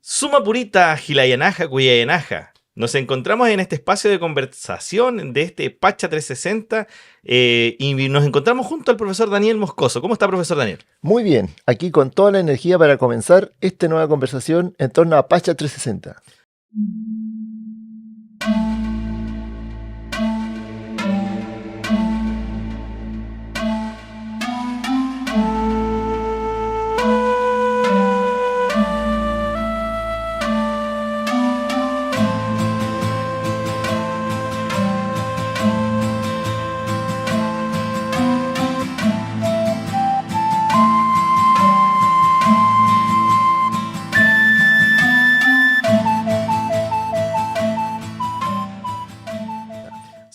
Sumapurita, Gilayanaja, Cuyayanaja. Nos encontramos en este espacio de conversación de este Pacha 360 y nos encontramos junto al profesor Daniel Moscoso. ¿Cómo está, profesor Daniel? Muy bien, aquí con toda la energía para comenzar esta nueva conversación en torno a Pacha 360.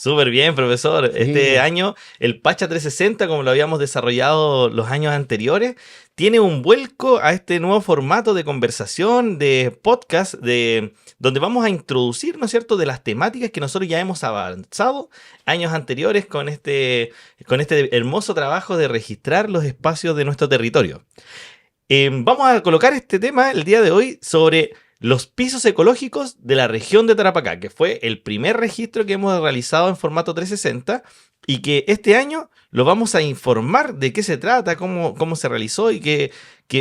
Súper bien, profesor. Sí. Este año, el Pacha 360, como lo habíamos desarrollado los años anteriores, tiene un vuelco a este nuevo formato de conversación, de podcast, donde vamos a introducir, ¿no es cierto?, de las temáticas que nosotros ya hemos avanzado años anteriores con este hermoso trabajo de registrar los espacios de nuestro territorio. Vamos a colocar este tema el día de hoy sobre los pisos ecológicos de la región de Tarapacá, que fue el primer registro que hemos realizado en formato 360 y que este año lo vamos a informar de qué se trata, cómo se realizó y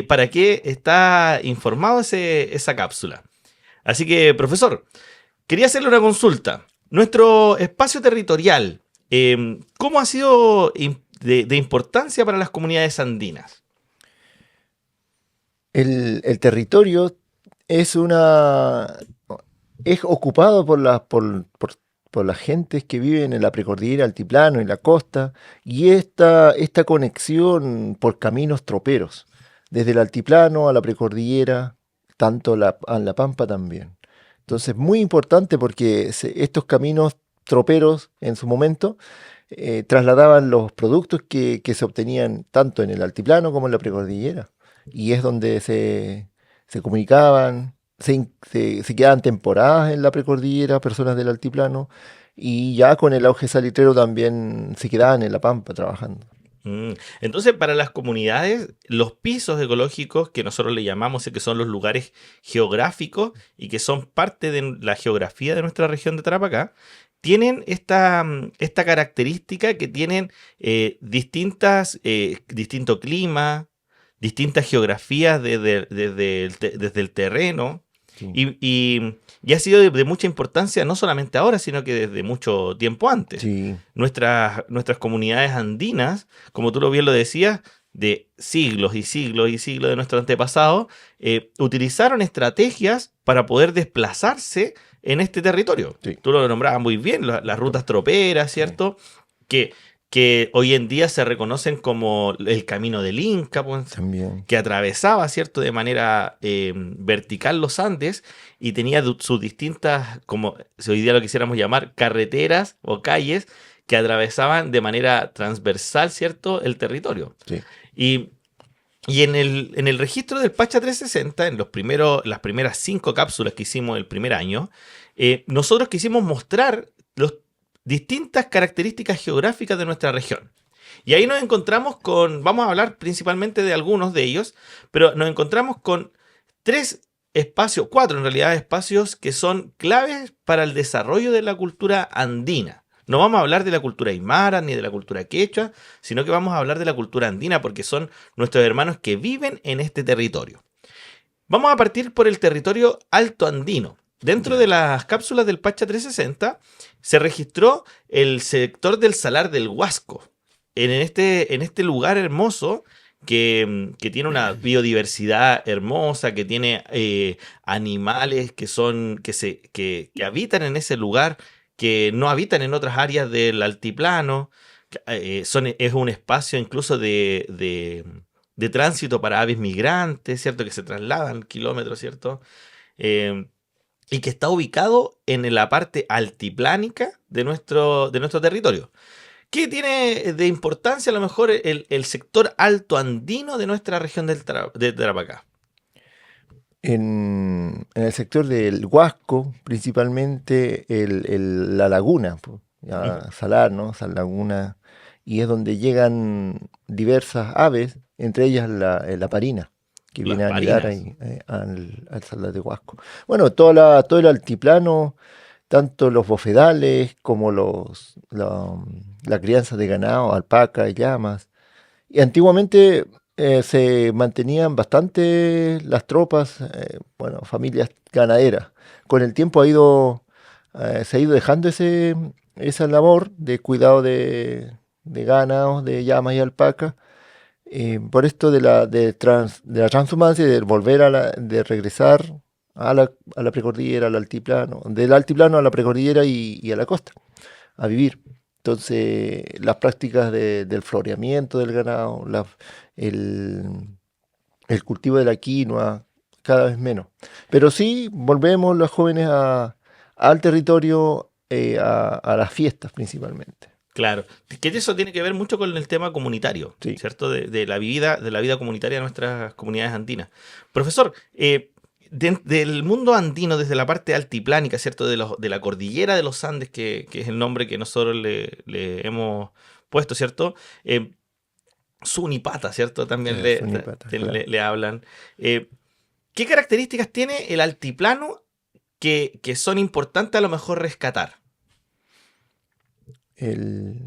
para qué está informado esa cápsula. Así que, profesor, quería hacerle una consulta. Nuestro espacio territorial, ¿cómo ha sido de importancia para las comunidades andinas? El territorio es ocupado por las gentes que viven en la precordillera, altiplano y la costa, y esta conexión por caminos troperos, desde el altiplano a la precordillera, tanto a la pampa también. Entonces, muy importante porque estos caminos troperos en su momento trasladaban los productos que se obtenían tanto en el altiplano como en la precordillera. Y es donde se comunicaban, se quedaban temporadas en la precordillera, personas del altiplano, y ya con el auge salitrero también se quedaban en la pampa trabajando. Entonces, para las comunidades, los pisos ecológicos que nosotros le llamamos, que son los lugares geográficos y que son parte de la geografía de nuestra región de Tarapacá, tienen esta característica que tienen distinto clima, distintas geografías desde el terreno. Sí. Y ha sido de mucha importancia no solamente ahora, sino que desde mucho tiempo antes. Sí. Nuestras comunidades andinas, como tú bien lo decías, de siglos y siglos y siglos de nuestros antepasados, utilizaron estrategias para poder desplazarse en este territorio. Sí. Tú lo nombrabas muy bien, las rutas troperas, ¿cierto? Sí. Que hoy en día se reconocen como el camino del Inca, pues, También. que atravesaba, ¿cierto?, de manera vertical los Andes y tenía sus distintas, como si hoy día lo quisiéramos llamar, carreteras o calles que atravesaban de manera transversal, ¿cierto?, el territorio. Sí. Y en el registro del Pacha 360, en las primeras 5 cápsulas que hicimos el primer año, nosotros quisimos mostrar los distintas características geográficas de nuestra región. Y ahí nos encontramos vamos a hablar principalmente de algunos de ellos, pero nos encontramos con 4 en realidad espacios que son claves para el desarrollo de la cultura andina. No vamos a hablar de la cultura aymara ni de la cultura quechua, sino que vamos a hablar de la cultura andina porque son nuestros hermanos que viven en este territorio. Vamos a partir por el territorio alto andino. Dentro de las cápsulas del Pacha 360 se registró el sector del Salar del Huasco, en este lugar hermoso que tiene una biodiversidad hermosa, que tiene animales que habitan en ese lugar, que no habitan en otras áreas del altiplano. Es un espacio incluso de tránsito para aves migrantes, ¿cierto? Que se trasladan kilómetros, ¿cierto? Y que está ubicado en la parte altiplánica de nuestro territorio. ¿Qué tiene de importancia a lo mejor el sector alto andino de nuestra región de Tarapacá? En el sector del Huasco, principalmente la laguna, Salar, ¿no? Sal Laguna, y es donde llegan diversas aves, entre ellas la parina, que Las viene a anidar parinas. ahí, al Salar de Huasco. Bueno, todo el altiplano, tanto los bofedales como la crianza de ganado, alpaca y llamas. Y antiguamente se mantenían bastante las tropas, bueno, familias ganaderas. Con el tiempo se ha ido dejando esa labor de cuidado de ganados, de llamas y alpacas, por esto de la transhumancia y de de regresar a la precordillera, al altiplano, del altiplano a la precordillera y a la costa, a vivir. Entonces, las prácticas del floreamiento del ganado, el, el cultivo de la quinoa, cada vez menos. Pero sí, volvemos los jóvenes al territorio, a las fiestas principalmente. Claro, que eso tiene que ver mucho con el tema comunitario, Sí. ¿cierto? de la vida comunitaria de nuestras comunidades andinas. Profesor, del mundo andino, desde la parte altiplánica, ¿cierto? De la cordillera de los Andes, que es el nombre que nosotros le hemos puesto, ¿cierto? Sunipata, ¿cierto? También Sonipata, claro. le hablan. ¿Qué características tiene el altiplano que son importantes a lo mejor rescatar? El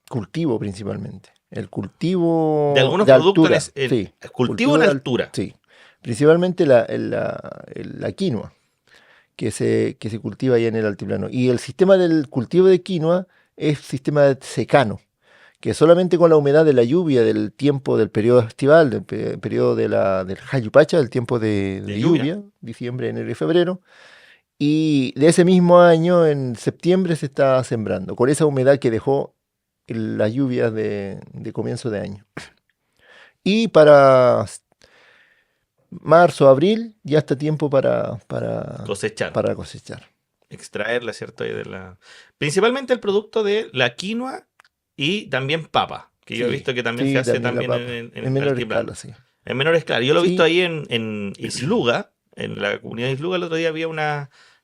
cultivo principalmente. El De cultivo algunos de productos, altura, sí. cultivo en altura. Sí. Principalmente la quinoa, que se cultiva ahí en el altiplano. Y el sistema del cultivo de quinoa es sistema secano, que solamente con la humedad de la lluvia, del tiempo del periodo estival, del periodo del Hayupacha, del tiempo De de lluvia. lluvia, diciembre, enero y febrero, y de ese mismo año, en septiembre, se está sembrando, con esa humedad que dejó las lluvias de comienzo de año. Y para marzo, abril, ya está tiempo Cosechar, para cosechar. extraerla, ¿cierto? Principalmente el producto de la quinoa y también papa, que yo he Sí, visto que también se sí, hace también la también papa. en En el menor altiplano. escala, sí. En menor escala. Yo lo he visto Sí, ahí en Isluga, en la comunidad de Isluga. El otro día había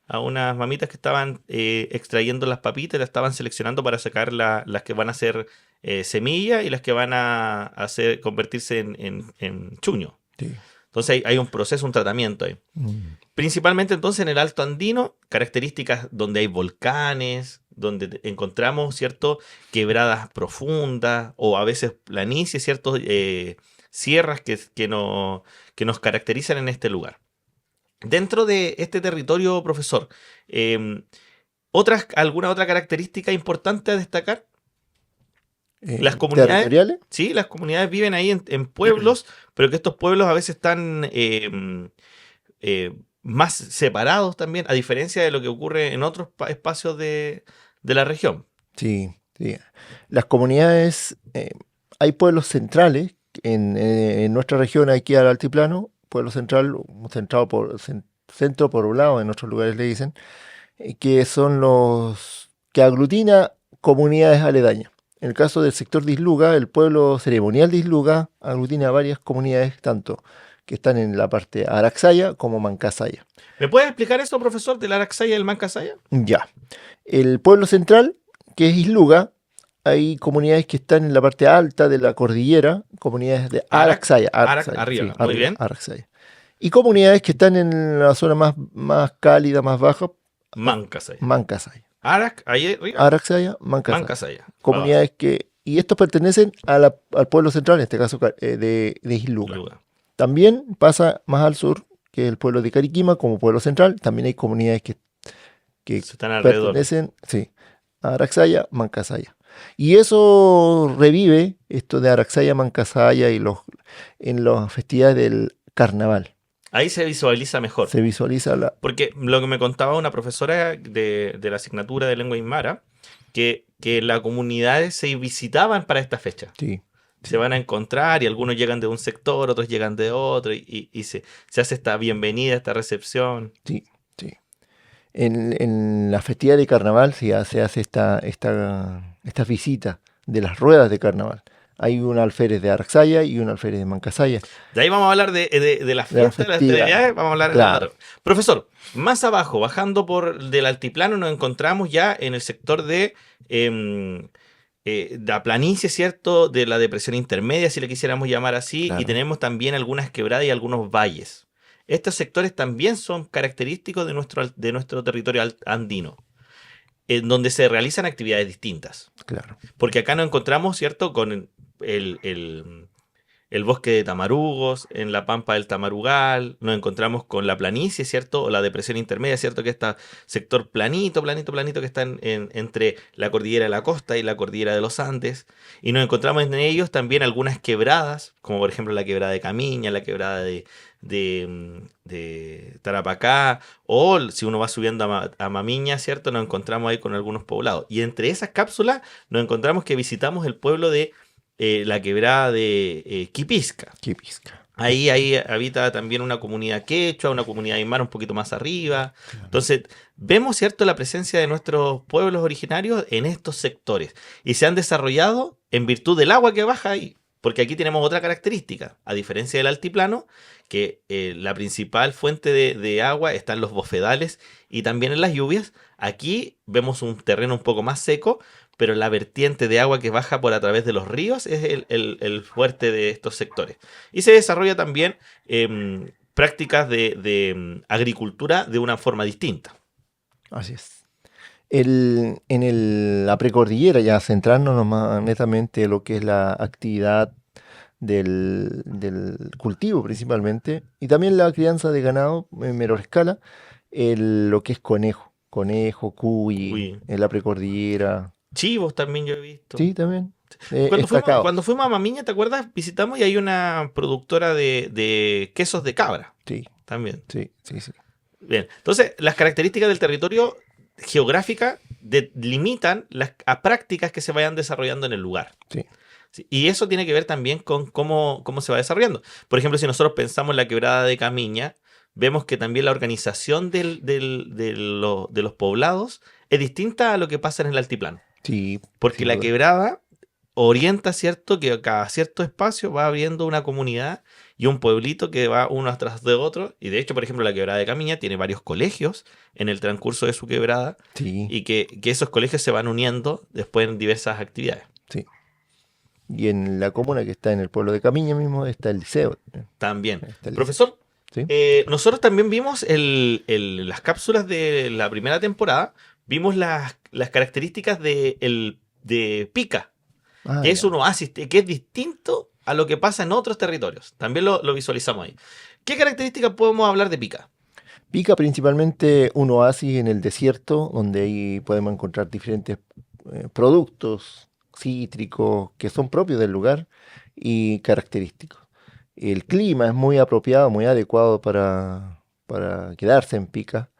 a unas mamitas que estaban extrayendo las papitas, las estaban seleccionando para sacar las que van a ser semilla y las que van a convertirse en chuño. sí. Entonces hay un proceso, un tratamiento ahí. Mm. Principalmente entonces en el Alto Andino, características donde hay volcanes, donde encontramos, ¿cierto? Quebradas profundas o a veces planicies, ¿cierto? Sierras que nos caracterizan en este lugar. Dentro de este territorio, profesor, eh, ¿alguna otra característica importante a destacar? Las comunidades, ¿Territoriales? sí, las comunidades viven ahí en pueblos, pero que estos pueblos a veces están más separados también, a diferencia de lo que ocurre en otros espacios de la región. Sí, sí. Las comunidades, hay pueblos centrales en nuestra región, aquí al altiplano, pueblo central, centro poblado, en otros lugares le dicen, que son que aglutina comunidades aledañas. En el caso del sector de Isluga, el pueblo ceremonial de Isluga aglutina varias comunidades, tanto que están en la parte araxaya como mancasaya. ¿Me puedes explicar eso, profesor, del Araxaya y el Mancasaya? Ya. El pueblo central, que es Isluga, hay comunidades que están en la parte alta de la cordillera, comunidades de Araxaya, sí, Arriba, muy arriba, bien. Araxaya. Y comunidades que están en la zona más cálida, más baja, Mancasaya. Mancasaya. Ahí arriba, Araxaya, Mancasaya. Mancasaya. Para abajo, Comunidades y estos pertenecen al pueblo central, en este caso de Isluga. lugar. También pasa más al sur, que es el pueblo de Cariquima, como pueblo central. También hay comunidades que Están alrededor. pertenecen, sí, a Araxaya, Mancasaya. Y eso revive esto de Araxaya, Mancasaya en las festividades del carnaval. Ahí se visualiza mejor. Se visualiza Porque lo que me contaba una profesora de la asignatura de lengua aymara, que las comunidades se visitaban para esta fecha. Sí, Se van a encontrar y algunos llegan de un sector, otros llegan de otro y se hace esta bienvenida, esta recepción. sí, sí. En la festividad de carnaval se hace esta visita de las ruedas de carnaval. Hay un alférez de Araxaya y un alférez de Mancasaya. De ahí vamos a hablar de las De la fiestas, de las festividad. festividades, vamos a hablar Claro. Profesor, más abajo, bajando del altiplano, nos encontramos ya en el sector de la planicie, ¿cierto? De la depresión intermedia, si le quisiéramos llamar así, y Claro, tenemos también algunas quebradas y algunos valles. Estos sectores también son característicos de nuestro territorio andino, en donde se realizan actividades distintas. claro. Porque acá nos encontramos, ¿cierto? Con el bosque de tamarugos, en la pampa del Tamarugal, nos encontramos con la planicie, ¿cierto? O la depresión intermedia, ¿cierto? Que está sector planito, planito, planito, que está entre la cordillera de la costa y la cordillera de los Andes. Y nos encontramos en ellos también algunas quebradas, como por ejemplo la quebrada de Camiña, la quebrada de Tarapacá, o si uno va subiendo a Mamiña, ¿cierto? Nos encontramos ahí con algunos poblados. Y entre esas cápsulas nos encontramos que visitamos el pueblo de la quebrada de Quipisca. Qué pizca. Ahí habita también una comunidad quechua, una comunidad aymara un poquito más arriba. Claro. Entonces, vemos, ¿cierto?, la presencia de nuestros pueblos originarios en estos sectores. Y se han desarrollado en virtud del agua que baja ahí. Porque aquí tenemos otra característica. A diferencia del altiplano, que la principal fuente de agua está en los bofedales y también en las lluvias. Aquí vemos un terreno un poco más seco, pero la vertiente de agua que baja por a través de los ríos es el fuerte de estos sectores. Y se desarrolla también prácticas de agricultura de una forma distinta. Así es. La precordillera, ya centrándonos más netamente en lo que es la actividad del cultivo principalmente, y también la crianza de ganado en menor escala, lo que es conejo, cuy, Uy, en la precordillera, chivos también yo he visto. sí, también, Cuando fuimos, estacados, cuando fuimos a Mamiña, ¿te acuerdas? Visitamos y hay una productora de quesos de cabra sí, también. sí, sí, sí, Bien, entonces las características del territorio geográfica limitan a prácticas que se vayan desarrollando en el lugar. sí, Sí, y eso tiene que ver también con cómo se va desarrollando. Por ejemplo, si nosotros pensamos en la quebrada de Camiña, vemos que también la organización de los poblados es distinta a lo que pasa en el altiplano. sí, Porque sin la duda, quebrada orienta, ¿cierto?, que cada cierto espacio va abriendo una comunidad y un pueblito que va uno atrás de otro. Y de hecho, por ejemplo, la quebrada de Camiña tiene varios colegios en el transcurso de su quebrada sí, y que esos colegios se van uniendo después en diversas actividades. sí. Y en la comuna que está en el pueblo de Camiña mismo está el liceo, También. está el liceo, Profesor, sí, nosotros también vimos las cápsulas de la primera temporada, vimos las características de Pica, ah, que es ya. un oasis, que es distinto a lo que pasa en otros territorios. También lo visualizamos ahí. ¿Qué características podemos hablar de Pica? Pica principalmente un oasis en el desierto, donde ahí podemos encontrar diferentes productos cítricos que son propios del lugar y característicos. El clima es muy apropiado, muy adecuado para quedarse en Pica.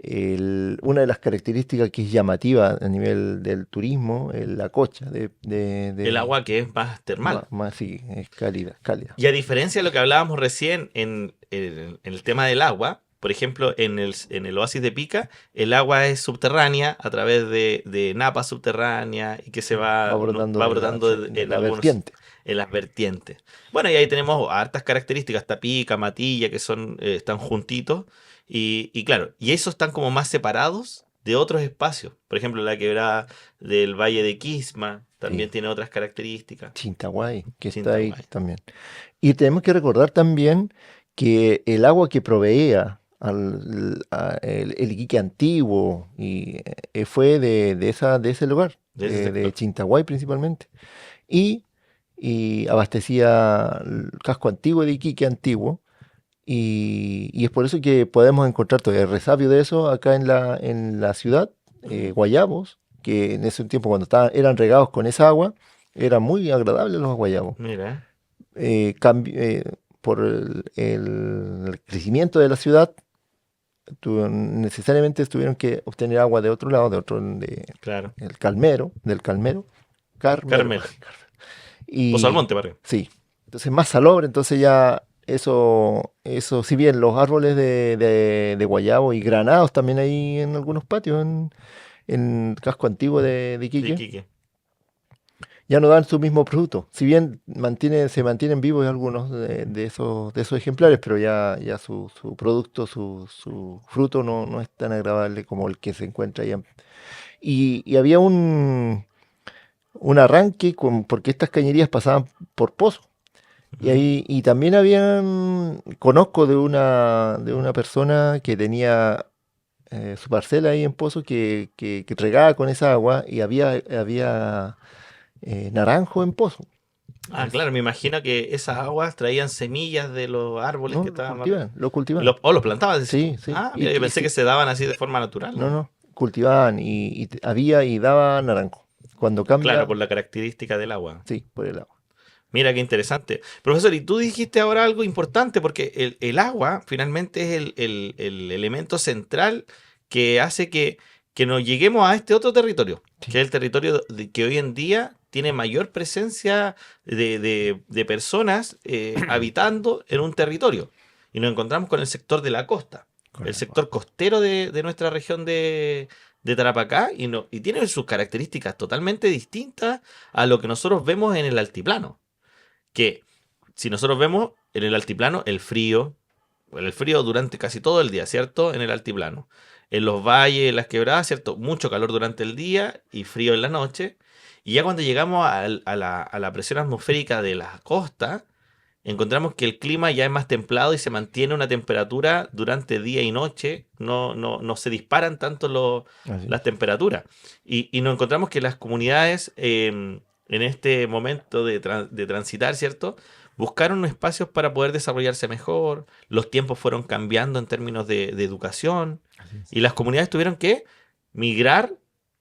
Una de las características que es llamativa a nivel del turismo es la cocha El agua que es más termal. más sí, es cálida, cálida. Y a diferencia de lo que hablábamos recién en el tema del agua, por ejemplo, en el oasis de Pica, el agua es subterránea a través de napas subterráneas y que se Va va, no- brotando va de la, brotando de en la algunos, vertiente. en las vertientes. Bueno, y ahí tenemos hartas características, Tapica, Matilla, que están juntitos. Y claro, y esos están como más separados de otros espacios. Por ejemplo, la quebrada del Valle de Quisma Sí. también tiene otras características. Chintaguay, que está ahí Chintamay. también. Y tenemos que recordar también que el agua que proveía el Iquique antiguo fue de ese lugar, De ese de sector. Chintaguay principalmente, y, y abastecía el casco antiguo de Iquique antiguo, y es por eso que podemos encontrar todavía el resabio de eso acá en la ciudad, Ujú. guayabos, que en ese tiempo cuando eran regados con esa agua, eran muy agradables los guayabos. Mira. Por el crecimiento de la ciudad, necesariamente tuvieron que obtener agua de otro lado, Claro. del Carmelo. Carmelo. Pozo Y Almonte, barrio. sí, entonces más salobre, entonces ya eso, si bien los árboles de guayabo y granados también hay en algunos patios en el casco antiguo de De Iquique, Iquique. ya no dan su mismo fruto. Si bien se mantienen vivos algunos de esos ejemplares, pero ya su producto, su fruto no es tan agradable como el que se encuentra allá. Y había un arranque porque estas cañerías pasaban por pozos. Y Ujú. ahí, y también conozco de una persona que tenía su parcela ahí en Pozo que regaba con esa agua y había naranjo en Pozo. Ah, claro, me imagino que esas aguas traían semillas de los árboles No, que lo estaban más arriba. cultivan, lo cultivan. Los plantabas, decís tú. Sí, sí. Ah, mira, yo pensé que se daban así de forma natural, No, ¿no? no, cultivaban había y daba naranjo. Cuando cambia, Claro, por la característica del agua. sí, por el agua. Mira qué interesante. Profesor, y tú dijiste ahora algo importante, porque el agua finalmente es el elemento central que hace que nos lleguemos a este otro territorio, Sí, que es el territorio que hoy en día tiene mayor presencia de personas habitando en un territorio. Y nos encontramos con el sector de la costa, con el el agua. sector costero de nuestra región de Tarapacá, y, no, y tiene sus características totalmente distintas a lo que nosotros vemos en el altiplano, que si nosotros vemos en el altiplano el frío durante casi todo el día, ¿cierto? En el altiplano. En los valles, en las quebradas, ¿cierto? Mucho calor durante el día y frío en la noche. Y ya cuando llegamos a la presión atmosférica de la costa, encontramos que el clima ya es más templado y se mantiene una temperatura durante día y noche. No se disparan tanto Así las es. temperaturas. Y nos encontramos que las comunidades, en este momento de transitar, ¿cierto? Buscaron espacios para poder desarrollarse mejor. Los tiempos fueron cambiando en términos de educación. Así es. Y las comunidades tuvieron que migrar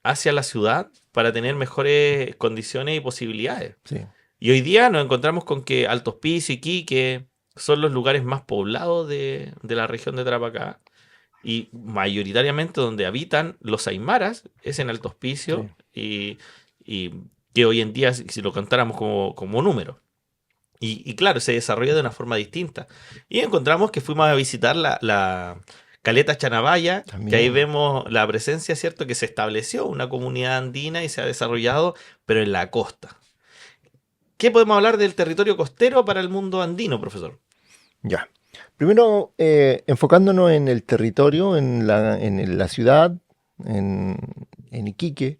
hacia la ciudad para tener mejores condiciones y posibilidades. Sí, Y hoy día nos encontramos con que Alto Hospicio y Iquique son los lugares más poblados de la región de Tarapacá, y mayoritariamente donde habitan los aymaras es en Alto sí. Hospicio, y que hoy en día, si lo contáramos como número. Y claro, se desarrolla de una forma distinta. Y encontramos que fuimos a visitar la Caleta Chanabaya, que ahí También. vemos la presencia, ¿cierto? Que se estableció una comunidad andina y se ha desarrollado, pero en la costa. ¿Qué podemos hablar del territorio costero para el mundo andino, profesor? Ya. Primero, enfocándonos en el territorio, en la ciudad, en, en Iquique,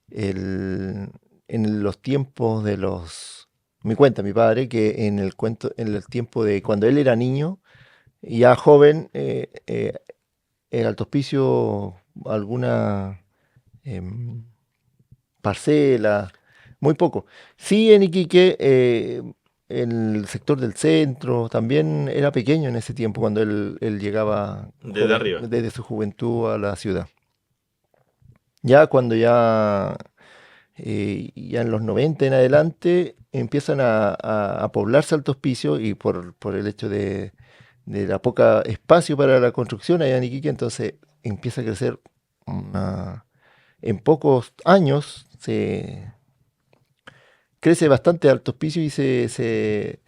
el- en los tiempos de los... Me cuenta mi padre que en el tiempo de cuando él era niño, ya joven, en Alto Hospicio alguna em, parcela, muy poco. Sí, en Iquique, el sector del centro también era pequeño en ese tiempo, cuando él llegaba Desde joven, arriba. desde su juventud a la ciudad. Ya cuando ya en los 90 en adelante empiezan a poblarse Alto Hospicio y por el hecho de la poca espacio para la construcción allá en Iquique, entonces empieza a crecer en pocos años crece bastante Alto Hospicio y se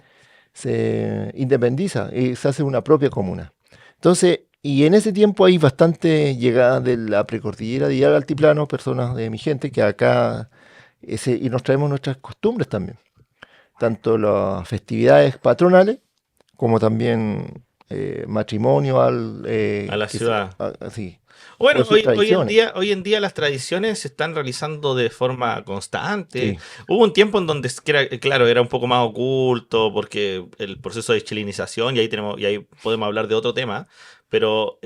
independiza y se hace una propia comuna. Entonces, y en ese tiempo hay bastante llegada de la precordillera de ir al altiplano, personas de mi gente que acá, y nos traemos nuestras costumbres también, tanto las festividades patronales como también matrimonio A la ciudad. así, o Bueno, sus tradiciones. hoy en día las tradiciones se están realizando de forma constante. Sí, Hubo un tiempo en donde, claro, era un poco más oculto porque el proceso de chilenización, y ahí podemos hablar de otro tema, pero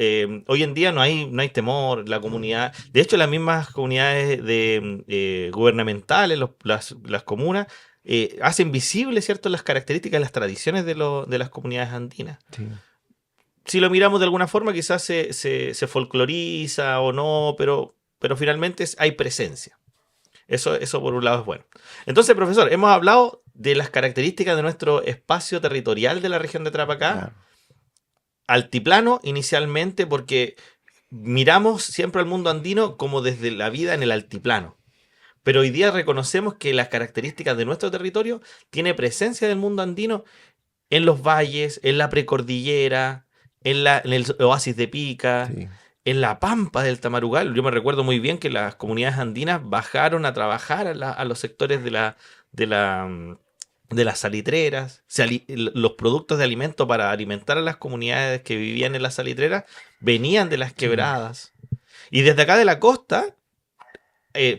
hoy en día no hay temor, la comunidad, de hecho las mismas comunidades gubernamentales, las comunas, hacen visibles, ¿cierto?, las características, las tradiciones de las comunidades andinas. sí, Si lo miramos de alguna forma, quizás se folcloriza o no, pero finalmente hay presencia. Eso por un lado es bueno. Entonces, profesor, hemos hablado de las características de nuestro espacio territorial de la región de Tarapacá, claro, altiplano inicialmente, porque miramos siempre al mundo andino como desde la vida en el altiplano. Pero hoy día reconocemos que las características de nuestro territorio tiene presencia del mundo andino en los valles, en la precordillera, en el oasis de Pica, sí, en la pampa del Tamarugal. Yo me recuerdo muy bien que las comunidades andinas bajaron a trabajar a los sectores de la, mm, de las salitreras. Los productos de alimento para alimentar a las comunidades que vivían en las salitreras venían de las sí, quebradas. Y desde acá de la costa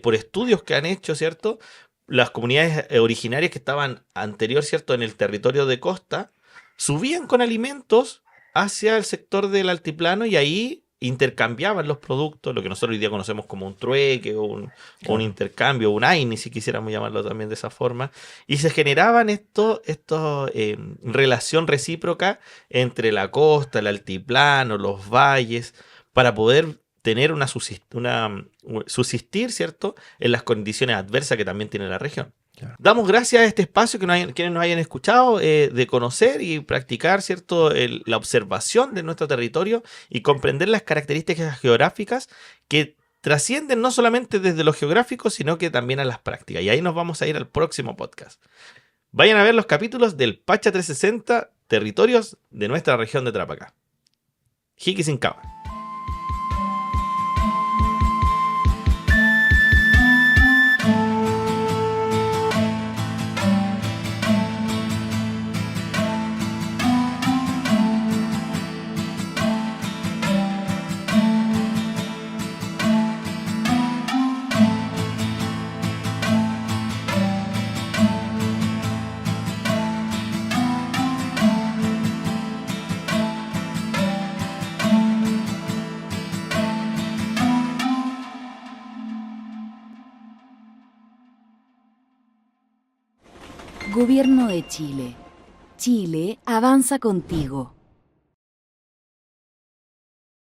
por estudios que han hecho, ¿cierto? Las comunidades originarias que estaban anterior, ¿cierto? En el territorio de costa, subían con alimentos hacia el sector del altiplano y ahí intercambiaban los productos, lo que nosotros hoy día conocemos como un trueque o un Claro. intercambio, un AINI, si quisiéramos llamarlo también de esa forma, y se generaban relación recíproca entre la costa, el altiplano, los valles, para poder tener subsistir, ¿cierto? En las condiciones adversas que también tiene la región. Claro. Damos gracias a este espacio quienes nos hayan escuchado, de conocer y practicar, ¿cierto? La observación de nuestro territorio y comprender las características geográficas que trascienden no solamente desde lo geográfico, sino que también a las prácticas. Y ahí nos vamos a ir al próximo podcast. Vayan a ver los capítulos del Pacha 360, territorios de nuestra región de Tarapacá. Hikisinkawa. Gobierno de Chile. Chile avanza contigo.